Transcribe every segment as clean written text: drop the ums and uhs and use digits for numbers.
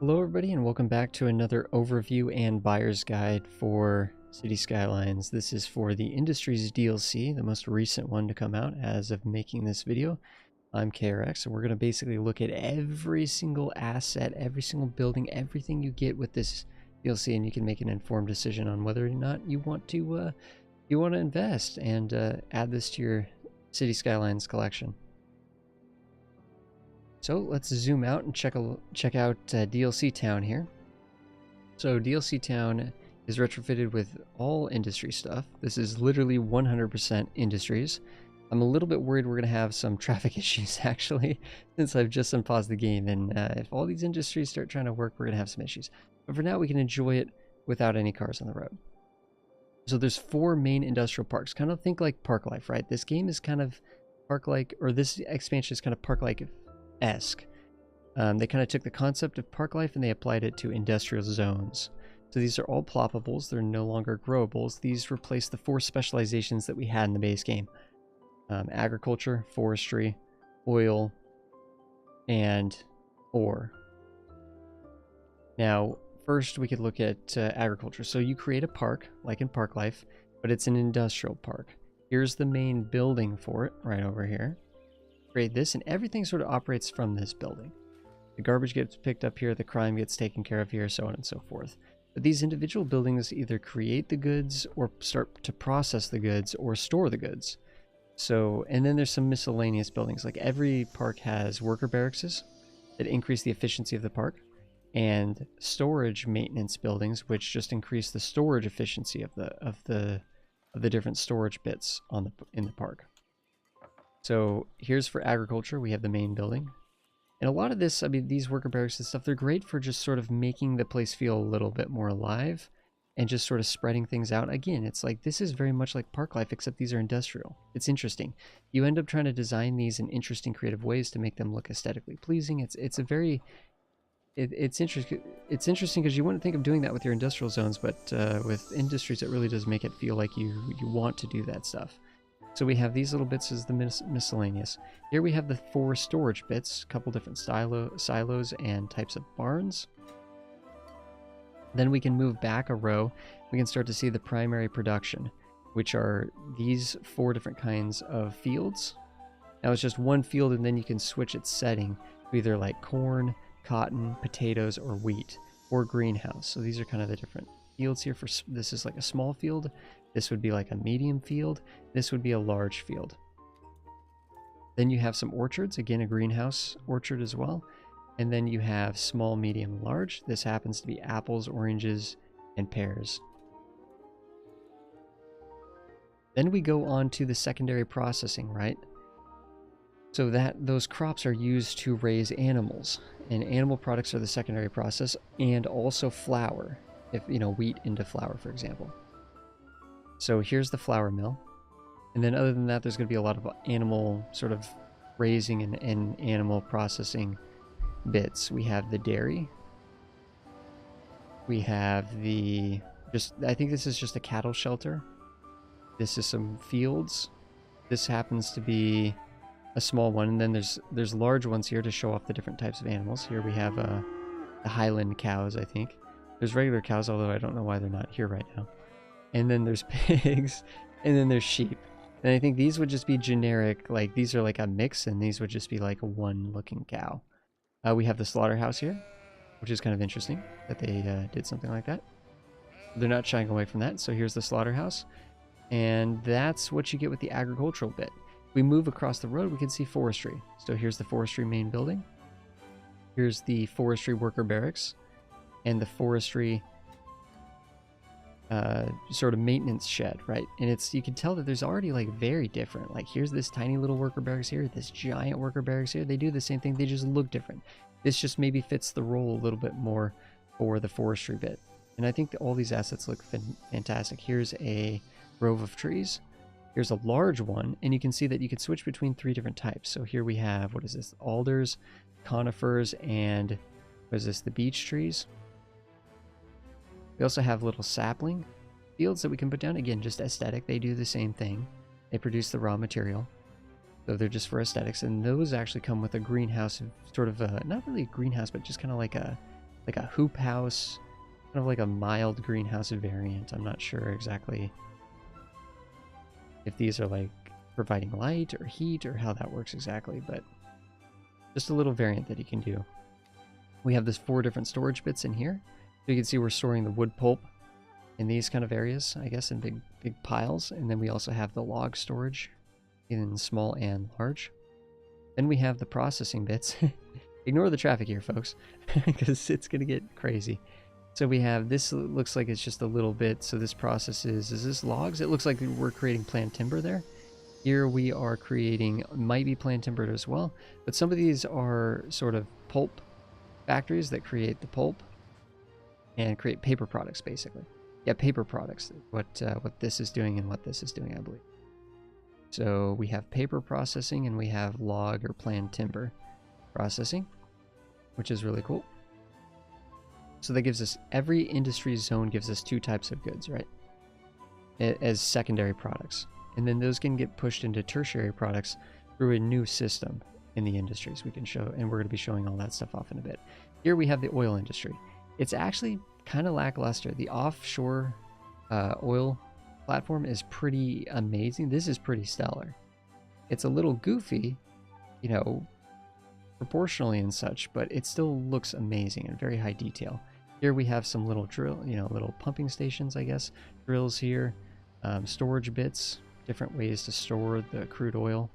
Hello everybody and welcome back to another overview and buyer's guide for City Skylines. This is for the Industries DLC, the most recent one to come out as of making this video. I'm KRX and we're going to basically look at every single asset, every single building, everything you get with this DLC, and you can make an informed decision on whether or not you want to invest and add this to your City Skylines collection. So let's zoom out and check out DLC Town here. So DLC Town is retrofitted with all industry stuff. This is literally 100% industries. I'm a little bit worried we're going to have some traffic issues actually, since I've just unpaused the game, and if all these industries start trying to work, we're going to have some issues. But for now, we can enjoy it without any cars on the road. So there's 4 main industrial parks. Kind of think like Park Life, right? This game is kind of Park-like, or this expansion is kind of Park-like-esque. They kind of took the concept of park life and they applied it to industrial zones. So these are all ploppables, they're no longer growables. These replace the 4 specializations that we had in the base game. Agriculture, forestry, oil, and ore. Now, first we could look at agriculture. So you create a park, like in Park Life, but it's an industrial park. Here's the main building for it, right over here. Create this, and everything sort of operates from this building. The garbage gets picked up here, the crime gets taken care of here, so on and so forth. But these individual buildings either create the goods or start to process the goods or store the goods. So, and then there's some miscellaneous buildings. Like every park has worker barracks that increase the efficiency of the park, and storage maintenance buildings, which just increase the storage efficiency of the different storage bits in the park. So here's for agriculture, we have the main building. And a lot of this, I mean, these worker barracks and stuff, they're great for just sort of making the place feel a little bit more alive and just sort of spreading things out. Again, it's like, this is very much like Park Life, except these are industrial. It's interesting. You end up trying to design these in interesting, creative ways to make them look aesthetically pleasing. It's interesting because you wouldn't think of doing that with your industrial zones, but with industries, it really does make it feel like you want to do that stuff. So we have these little bits as the miscellaneous. Here we have the 4 storage bits, a couple different silos and types of barns. Then we can move back a row. We can start to see the primary production, which are these 4 different kinds of fields. Now it's just one field, and then you can switch its setting to either like corn, cotton, potatoes, or wheat, or greenhouse. So these are kind of the different fields here. For this is like a small field. This would be like a medium field. This would be a large field. Then you have some orchards, again a greenhouse orchard as well. And then you have small, medium, large. This happens to be apples, oranges, and pears. Then we go on to the secondary processing, right? So those crops are used to raise animals, and animal products are the secondary process, and also flour, if wheat into flour, for example. So here's the flour mill. And then other than that, there's going to be a lot of animal sort of raising and animal processing bits. We have the dairy. We have I think this is just a cattle shelter. This is some fields. This happens to be a small one. And then there's large ones here to show off the different types of animals. Here we have the Highland cows, I think. There's regular cows, although I don't know why they're not here right now. And then there's pigs, and then there's sheep. And I think these would just be generic, like these are like a mix, and these would just be like a one-looking cow. We have the slaughterhouse here, which is kind of interesting that they did something like that. They're not shying away from that, so here's the slaughterhouse. And that's what you get with the agricultural bit. We move across the road, we can see forestry. So here's the forestry main building. Here's the forestry worker barracks, and the forestry sort of maintenance shed, right? And you can tell that there's already like very different. Like here's this tiny little worker barracks here, this giant worker barracks here. They do the same thing, they just look different. This just maybe fits the role a little bit more for the forestry bit. And I think that all these assets look fantastic. Here's a grove of trees. Here's a large one, and you can see that you can switch between 3 different types. So here we have, what is this? Alders, conifers, and what is this? The beech trees. We also have little sapling fields that we can put down. Again, just aesthetic. They do the same thing. They produce the raw material. So they're just for aesthetics. And those actually come with a greenhouse, sort of not really a greenhouse, but just kind of like a like a hoop house, kind of like a mild greenhouse variant. I'm not sure exactly if these are like providing light or heat or how that works exactly, but just a little variant that you can do. We have this 4 different storage bits in here. So you can see we're storing the wood pulp in these kind of areas, I guess, in big piles. And then we also have the log storage in small and large. Then we have the processing bits. Ignore the traffic here, folks, because it's going to get crazy. So we have, this looks like it's just a little bit. So this processes, is this logs? It looks like we're creating plant timber there. Here we are creating, might be plant timber as well, but some of these are sort of pulp factories that create the pulp and create paper products, basically. Yeah, paper products, what this is doing and what this is doing, I believe. So we have paper processing and we have log or plant timber processing, which is really cool. So that gives us, every industry zone gives us 2 types of goods, right? As secondary products. And then those can get pushed into tertiary products through a new system in the industries we can show, and we're going to be showing all that stuff off in a bit. Here we have the oil industry. It's actually kind of lackluster. The offshore oil platform is pretty amazing. This is pretty stellar. It's a little goofy, you know, proportionally and such, but it still looks amazing and very high detail. Here we have some little little pumping stations, I guess, drills here, storage bits, different ways to store the crude oil.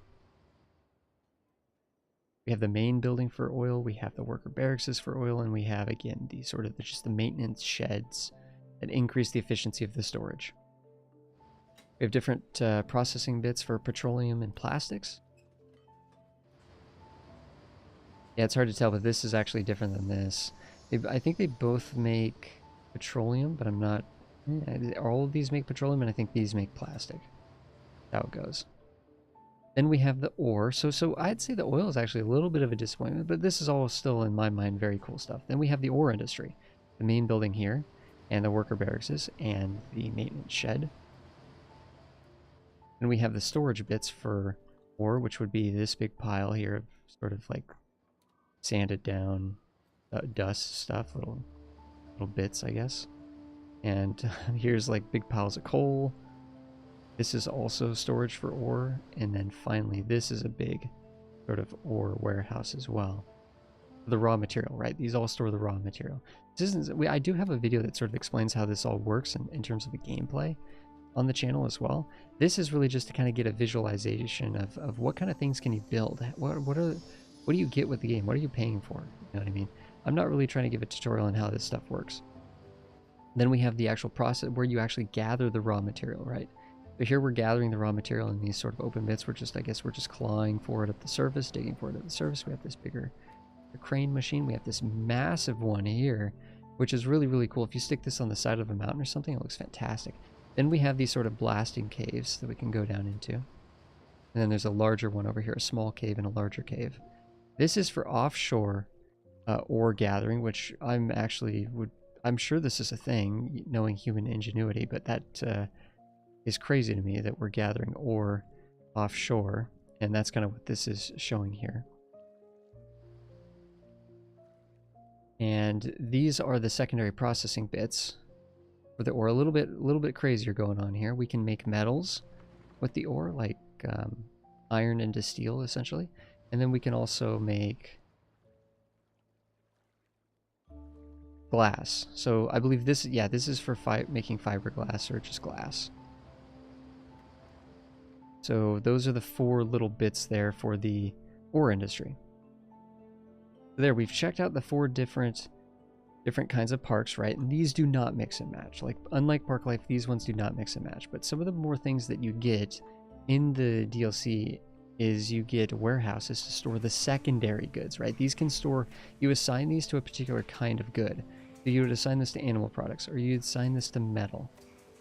We have the main building for oil, we have the worker barracks for oil, and we have, again, these sort of just the maintenance sheds that increase the efficiency of the storage. We have different processing bits for petroleum and plastics. Yeah, it's hard to tell, but this is actually different than this. I think they both make petroleum, but I'm not... all of these make petroleum, and I think these make plastic. That's how it goes. Then we have the ore. So I'd say the oil is actually a little bit of a disappointment, but this is all still, in my mind, very cool stuff. Then we have the ore industry. The main building here, and the worker barracks, and the maintenance shed. And we have the storage bits for ore, which would be this big pile here of sort of like sanded down dust stuff, little bits, I guess. And here's like big piles of coal. This is also storage for ore. And then finally, this is a big sort of ore warehouse as well. The raw material, right? These all store the raw material. This isn't, I do have a video that sort of explains how this all works in terms of the gameplay on the channel as well. This is really just to kind of get a visualization of what kind of things can you build? What do you get with the game? What are you paying for? You know what I mean? I'm not really trying to give a tutorial on how this stuff works. Then we have the actual process where you actually gather the raw material, right? So here we're gathering the raw material in these sort of open bits. We're just clawing for it at the surface, digging for it at the surface. We have this bigger crane machine. We have this massive one here, which is really, really cool. If you stick this on the side of a mountain or something, it looks fantastic. Then we have these sort of blasting caves that we can go down into. And then there's a larger one over here, a small cave and a larger cave. This is for offshore ore gathering, which I'm sure this is a thing, knowing human ingenuity, but that is crazy to me that we're gathering ore offshore, and that's kind of what this is showing here. And these are the secondary processing bits for the ore. A little bit crazier going on here. We can make metals with the ore, like iron into steel, essentially. And then we can also make glass. So I believe this is for making fiberglass or just glass. So those are the 4 little bits there for the ore industry. There, we've checked out the 4 different kinds of parks, right? And these do not mix and match. Like, unlike Park Life, these ones do not mix and match. But some of the more things that you get in the DLC is you get warehouses to store the secondary goods, right? These can store, you assign these to a particular kind of good. So you would assign this to animal products, or you'd assign this to metal.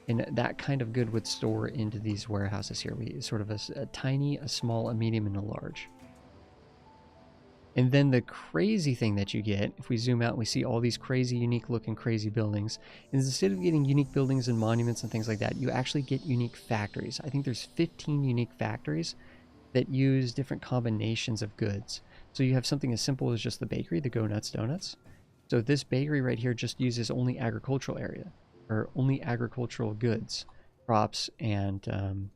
And that kind of good would store into these warehouses here. We sort of a tiny, a small, a medium, and a large. And then the crazy thing that you get, if we zoom out and we see all these crazy, unique looking, crazy buildings, is instead of getting unique buildings and monuments and things like that, you actually get unique factories. I think there's 15 unique factories that use different combinations of goods. So you have something as simple as just the bakery, the Go Nuts Donuts. So this bakery right here just uses only agricultural area, or only agricultural goods, crops, and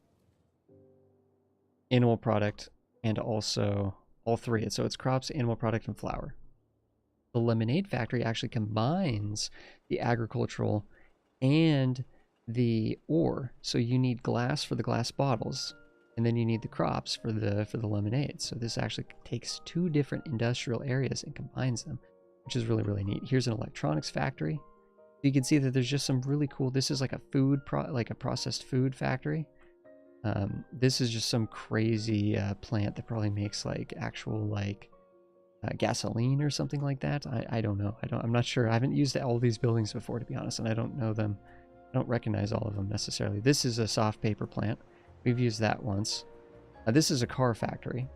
animal product, and also all three. So it's crops, animal product, and flour. The lemonade factory actually combines the agricultural and the ore. So you need glass for the glass bottles, and then you need the crops for the lemonade. So this actually takes two different industrial areas and combines them, which is really, really neat. Here's an electronics factory. You can see that there's just some really cool, this is like a like a processed food factory. This is just some crazy plant that probably makes like actual like gasoline or something like that. I don't know. I'm not sure. I haven't used all these buildings before, to be honest, and I don't know them. I don't recognize all of them necessarily. This is a soft paper plant. We've used that once. This is a car factory.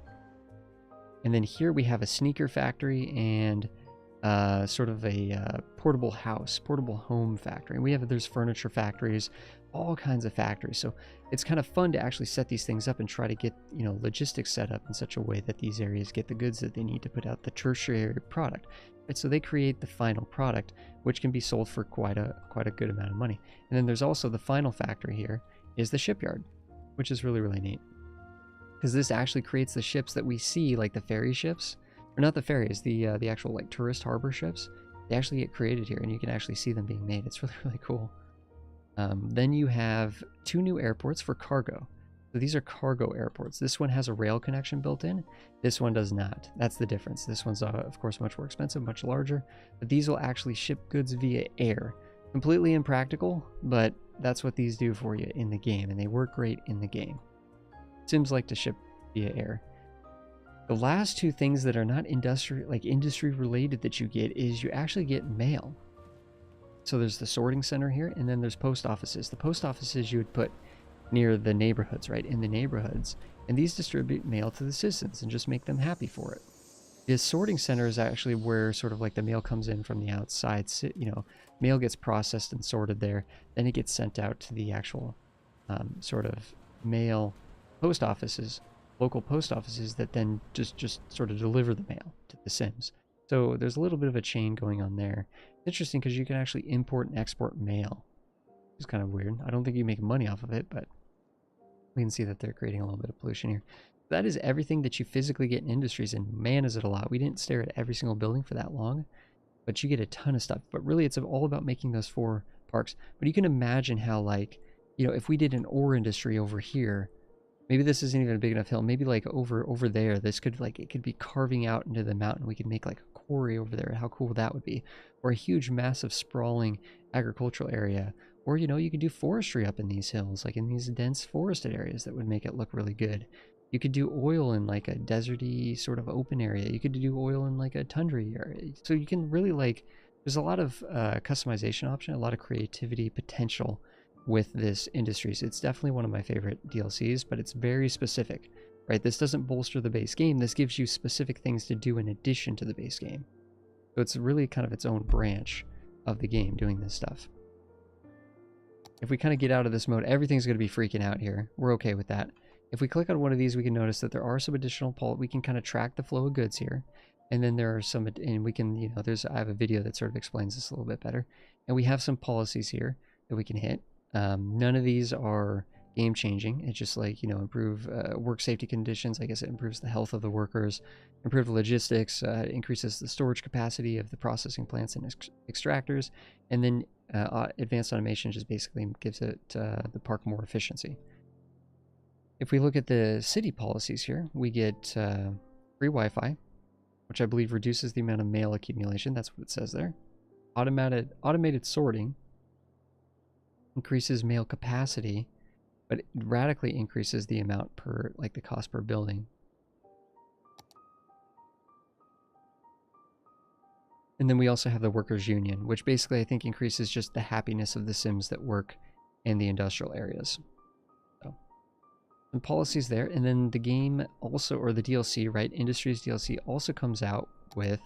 And then here we have a sneaker factory and sort of a portable home factory. And there's furniture factories, all kinds of factories. So it's kind of fun to actually set these things up and try to get, logistics set up in such a way that these areas get the goods that they need to put out the tertiary product. Right? So they create the final product, which can be sold for quite a good amount of money. And then there's also the final factory here is the shipyard, which is really, really neat. Because this actually creates the ships that we see, like the ferry ships, or not the ferries, the actual like tourist harbor ships. They actually get created here, and you can actually see them being made. It's really, really cool. Then you have two new airports for cargo. So these are cargo airports. This one has a rail connection built in. This one does not. That's the difference. This one's, of course, much more expensive, much larger. But these will actually ship goods via air. Completely impractical, but that's what these do for you in the game, and they work great in the game. Sims like to ship via air. The last two things that are not industry related that you get is you actually get mail. So there's the sorting center here, and then there's post offices. The post offices you would put near the neighborhoods, right, in the neighborhoods, and these distribute mail to the citizens and just make them happy for it. This sorting center is actually where sort of like the mail comes in from the outside. Mail gets processed and sorted there, then it gets sent out to the actual sort of mail post offices, local post offices that then just sort of deliver the mail to the Sims. So there's a little bit of a chain going on there. It's interesting because you can actually import and export mail. It's kind of weird. I don't think you make money off of it, but we can see that they're creating a little bit of pollution here. That is everything that you physically get in industries, and man, is it a lot. We didn't stare at every single building for that long, but you get a ton of stuff. But really, it's all about making those 4 parks. But you can imagine how, like, if we did an ore industry over here, maybe this isn't even a big enough hill. Maybe like over there, this could it could be carving out into the mountain. We could make like a quarry over there. How cool that would be. Or a huge, massive, sprawling agricultural area. Or, you could do forestry up in these hills, like in these dense forested areas that would make it look really good. You could do oil in like a deserty sort of open area. You could do oil in like a tundra area. So you can really there's a lot of customization option, a lot of creativity potential with this Industries. It's definitely one of my favorite DLCs, but it's very specific, right? This doesn't bolster the base game. This gives you specific things to do in addition to the base game. So it's really kind of its own branch of the game doing this stuff. If we kind of get out of this mode, everything's going to be freaking out here. We're okay with that. If we click on one of these, we can notice that there are some additional we can kind of track the flow of goods here. And then there are some, and we can, I have a video that sort of explains this a little bit better. And we have some policies here that we can hit. None of these are game changing. It's just like, improve work safety conditions. I guess it improves the health of the workers, improve logistics, increases the storage capacity of the processing plants and extractors, and then advanced automation just basically gives it the park more efficiency. If we look at the city policies here, we get free Wi-Fi, which I believe reduces the amount of mail accumulation. That's what it says there. Automated sorting increases mail capacity, but it radically increases the amount per, the cost per building. And then we also have the workers' union, which basically I think increases just the happiness of the Sims that work in the industrial areas. So, some policies there. And then the game also, or the DLC, right? Industries DLC also comes out with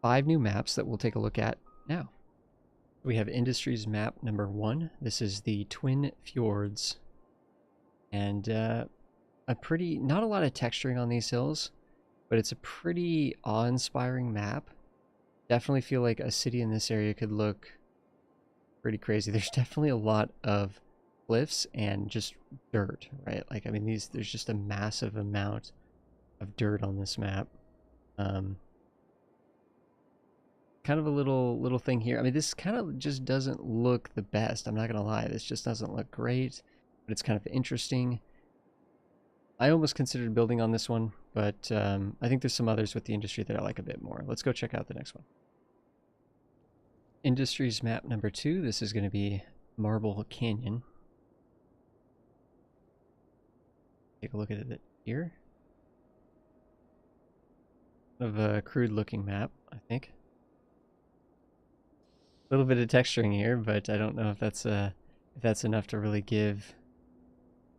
5 new maps that we'll take a look at now. We have Industries map number 1. This is the Twin Fjords. And not a lot of texturing on these hills, but it's a pretty awe-inspiring map. Definitely feel like a city in this area could look pretty crazy. There's definitely a lot of cliffs and just dirt, right? Like, I mean, there's just a massive amount of dirt on this map. Um, kind of a little thing here. I mean, this kind of just doesn't look the best. I'm not gonna lie. This just doesn't look great, but it's kind of interesting. I almost considered building on this one, but I think there's some others with the industry that I like a bit more. Let's go check out the next one. Industries map number 2. This is going to be Marble Canyon. Take a look at it here. Kind of a crude looking map, I think. A little bit of texturing here, but I don't know if that's enough to really give.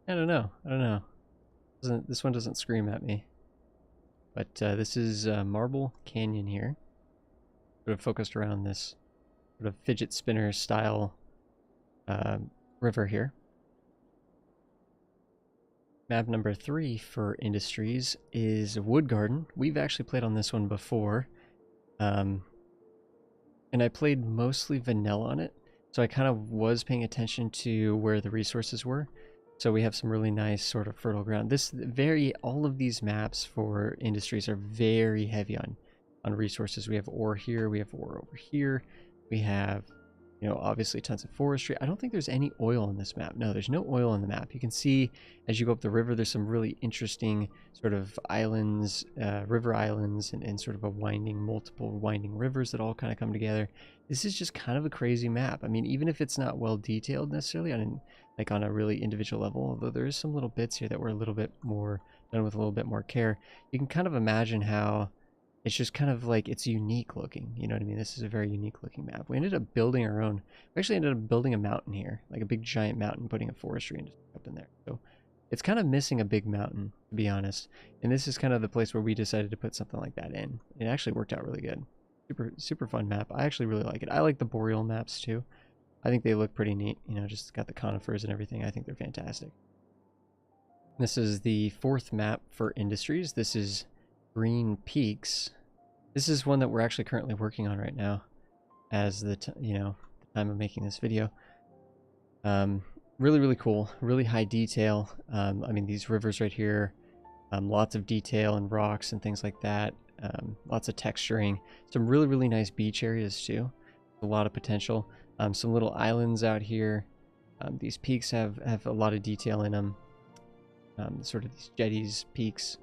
I don't know. This one doesn't scream at me. But this is Marble Canyon here. Sort of focused around this sort of fidget spinner style river here. Map number 3 for industries is Wood Garden. We've actually played on this one before. And I played mostly vanilla on it. So I kind of was paying attention to where the resources were. So we have some really nice sort of fertile ground. All of these maps for industries are very heavy on resources. We have ore here, we have ore over here. We have, you know, obviously tons of forestry. I don't think there's any oil on this map. No, there's no oil on the map. You can see as you go up the river, there's some really interesting sort of islands, river islands, and sort of multiple winding rivers that all kind of come together. This is just kind of a crazy map. I mean, even if it's not well detailed necessarily on a really individual level, although there is some little bits here that were a little bit more done with a little bit more care, you can kind of imagine how it's just kind of like, it's unique looking, you know what I mean? This is a very unique looking map. We ended up building our own. We actually ended up building a mountain here, like a big giant mountain, putting a forestry up in there. So it's kind of missing a big mountain, to be honest. And this is kind of the place where we decided to put something like that in. It actually worked out really good. Super fun map. I actually really like it. I like the boreal maps too. I think they look pretty neat, you know, just got the conifers and everything. I think they're fantastic. This is the 4th map for industries. This is Green Peaks. This is one that we're actually currently working on right now as the time of making this video. Really cool, really high detail. I mean, these rivers right here, lots of detail and rocks and things like that. Lots of texturing. Some really nice beach areas too. A lot of potential. Some little islands out here. These peaks have a lot of detail in them. Sort of these jetties, peaks.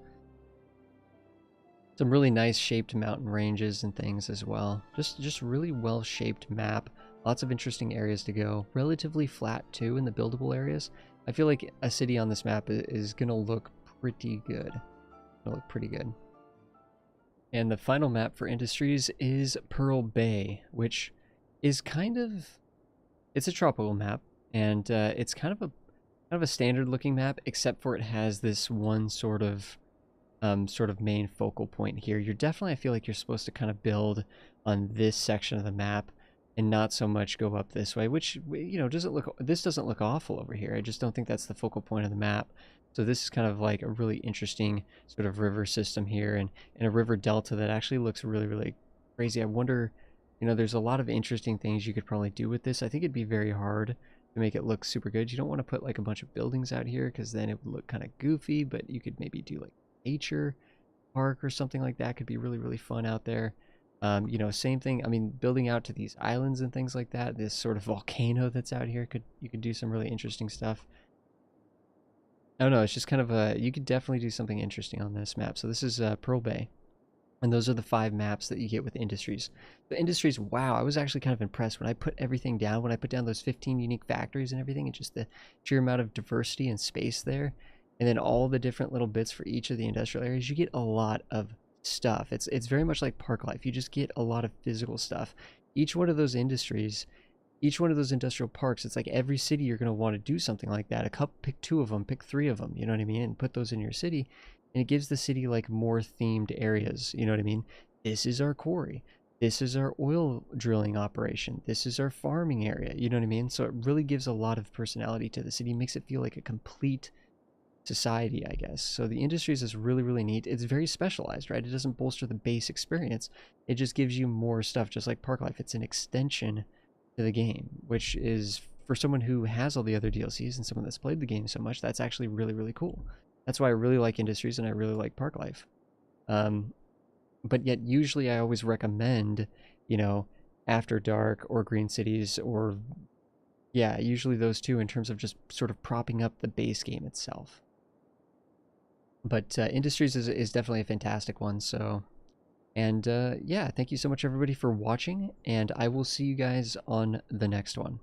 Some really nice shaped mountain ranges and things as well. Just really well shaped map. Lots of interesting areas to go. Relatively flat too in the buildable areas. I feel like a city on this map is gonna look pretty good. It'll look pretty good. And the final map for industries is Pearl Bay, which is it's a tropical map, and it's kind of a standard looking map, except for it has this one sort of main focal point here. You're definitely, I feel like you're supposed to kind of build on this section of the map and not so much go up this way, which, you know, this doesn't look awful over here. I just don't think that's the focal point of the map. So this is kind of like a really interesting sort of river system here, and a river delta that actually looks really crazy. I wonder, you know, there's a lot of interesting things you could probably do with this. I think it'd be very hard to make it look super good. You don't want to put like a bunch of buildings out here because then it would look kind of goofy, but you could maybe do like nature park or something like that. Could be really fun out there. You know, same thing. I mean, building out to these islands and things like that. This sort of volcano that's out here, you could do some really interesting stuff. I don't know. It's just kind of you could definitely do something interesting on this map. So this is Pearl Bay. And those are the 5 maps that you get with industries. The industries, wow, I was actually kind of impressed when I put everything down, when I put down those 15 unique factories and everything, and just the sheer amount of diversity and space there, and then all the different little bits for each of the industrial areas. You get a lot of stuff. It's very much like park life. You just get a lot of physical stuff. Each one of those industries, each one of those industrial parks, it's like every city you're going to want to do something like that. Pick 2 of them, pick 3 of them, you know what I mean, and put those in your city. And it gives the city like more themed areas, you know what I mean? This is our quarry. This is our oil drilling operation. This is our farming area, you know what I mean? So it really gives a lot of personality to the city, makes it feel like a complete society, I guess. So the Industries is really, really neat. It's very specialized, right? It doesn't bolster the base experience. It just gives you more stuff, just like Park Life. It's an extension to the game, which is, for someone who has all the other DLCs and someone that's played the game so much, that's actually really, really cool. That's why I really like Industries and I really like Park Life. But yet usually I always recommend, you know, After Dark or Green Cities, or yeah, usually those two, in terms of just sort of propping up the base game itself. But Industries is definitely a fantastic one. So, and yeah, thank you so much everybody for watching, and I will see you guys on the next one.